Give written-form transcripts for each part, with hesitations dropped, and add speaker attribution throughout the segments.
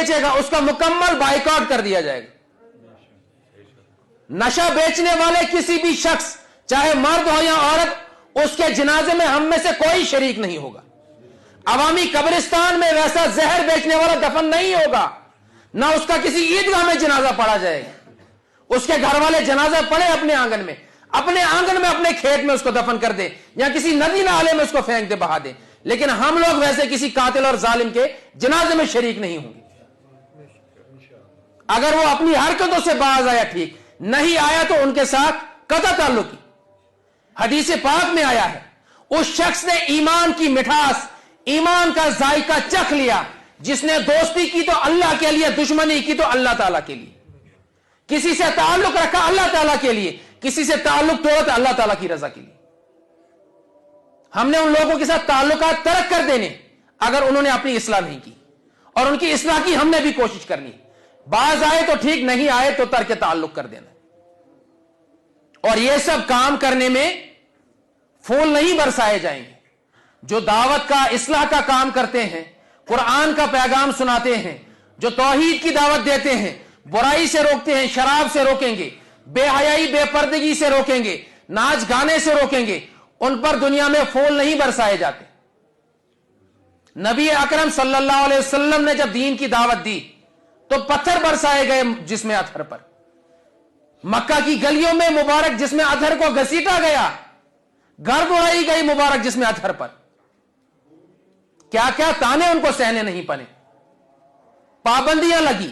Speaker 1: بیچے گا اس کا مکمل بائیکاٹ کر دیا جائے گا. نشہ بیچنے والے کسی بھی شخص چاہے مرد ہو یا عورت اس کے جنازے میں ہم میں سے کوئی شریک نہیں ہوگا. عوامی قبرستان میں ویسا زہر بیچنے والا دفن نہیں ہوگا. نہ اس کا کسی عیدگاہ میں جنازہ پڑھا جائے گا. اس کے گھر والے جنازہ پڑھے اپنے آنگن میں اپنے کھیت میں اس کو دفن کر دے یا کسی ندی نالے میں اس کو پھینک دے بہا دے. لیکن ہم لوگ ویسے کسی قاتل اور ظالم کے جنازے میں شریک نہیں ہوں گے. اگر وہ اپنی حرکتوں سے باز آیا ٹھیک, نہیں آیا تو ان کے ساتھ قطع تعلقی. حدیث پاک میں آیا ہے اس شخص نے ایمان کی مٹھاس, ایمان کا ذائقہ چکھ لیا جس نے دوستی کی تو اللہ کے لیے, دشمنی کی تو اللہ تعالیٰ کے لیے. کسی سے تعلق رکھا اللہ تعالیٰ کے لیے, کسی سے تعلق توڑا تو اللہ تعالیٰ کی رضا کے لیے. ہم نے ان لوگوں کے ساتھ تعلقات ترک کر دینے اگر انہوں نے اپنی اصلاح نہیں کی, اور ان کی اصلاح کی ہم نے بھی کوشش کرنی. باز آئے تو ٹھیک, نہیں آئے تو ترک تعلق کر دینا. اور یہ سب کام کرنے میں پھول نہیں برسائے جائیں گے. جو دعوت کا, اصلاح کا کام کرتے ہیں, قرآن کا پیغام سناتے ہیں, جو توحید کی دعوت دیتے ہیں, برائی سے روکتے ہیں, شراب سے روکیں گے, بے حیائی بے پردگی سے روکیں گے, ناچ گانے سے روکیں گے, ان پر دنیا میں پھول نہیں برسائے جاتے. نبی اکرم صلی اللہ علیہ وسلم نے جب دین کی دعوت دی تو پتھر برسائے گئے جسم اطہر پر. مکہ کی گلیوں میں مبارک جسم اطہر کو گھسیٹا گیا, گرد اڑائی گئی مبارک جسم اطہر پر. کیا کیا تانے ان کو سہنے نہیں پڑے. پابندیاں لگی,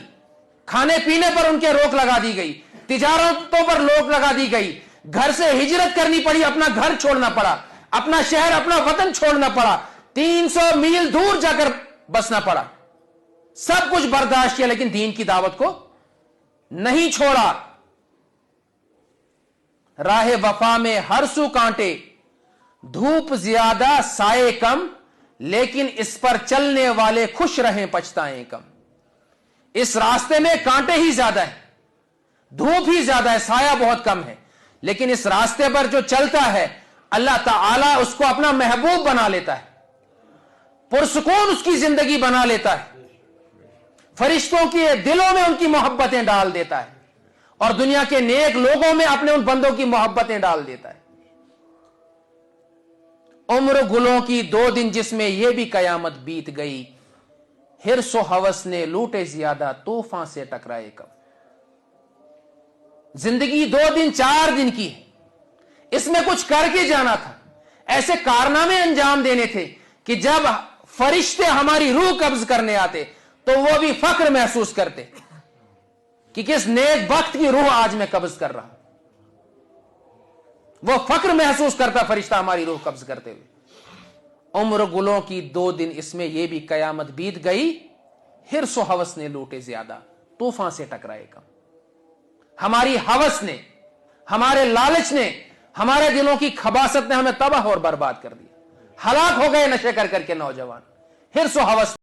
Speaker 1: کھانے پینے پر ان کے روک لگا دی گئی, تجارتوں پر روک لگا دی گئی, گھر سے ہجرت کرنی پڑی, اپنا گھر چھوڑنا پڑا, اپنا شہر اپنا وطن چھوڑنا پڑا, 300 میل دور جا کر بسنا پڑا. سب کچھ برداشت کیا لیکن دین کی دعوت کو نہیں چھوڑا. راہ وفا میں ہر سو کانٹے, دھوپ زیادہ سائے کم, لیکن اس پر چلنے والے خوش رہیں پچھتائیں کم. اس راستے میں کانٹے ہی زیادہ ہیں, دھوپ ہی زیادہ ہے, سایہ بہت کم ہے, لیکن اس راستے پر جو چلتا ہے اللہ تعالیٰ اس کو اپنا محبوب بنا لیتا ہے, پرسکون اس کی زندگی بنا لیتا ہے, فرشتوں کے دلوں میں ان کی محبتیں ڈال دیتا ہے, اور دنیا کے نیک لوگوں میں اپنے ان بندوں کی محبتیں ڈال دیتا ہے. عمر گلوں کی 2 دن جس میں یہ بھی قیامت بیت گئی, حرص و ہوس نے لوٹے زیادہ طوفان سے ٹکرائے کم. زندگی 2 دن 4 دن کی ہے, اس میں کچھ کر کے جانا تھا, ایسے کارنامے انجام دینے تھے کہ جب فرشتے ہماری روح قبض کرنے آتے تو وہ بھی فخر محسوس کرتے کہ کس نیک وقت کی روح آج میں قبض کر رہا ہوں. وہ فخر محسوس کرتا فرشتہ ہماری روح قبض کرتے ہوئے. عمر گلوں کی 2 دن اس میں یہ بھی قیامت بیت گئی, حرص و ہوس نے لوٹے زیادہ طوفان سے ٹکرائے کم. ہماری ہوس نے, ہمارے لالچ نے, ہمارے دلوں کی خباثت نے ہمیں تباہ اور برباد کر دیا. ہلاک ہو گئے نشے کر کر کے نوجوان, حرص و ہوس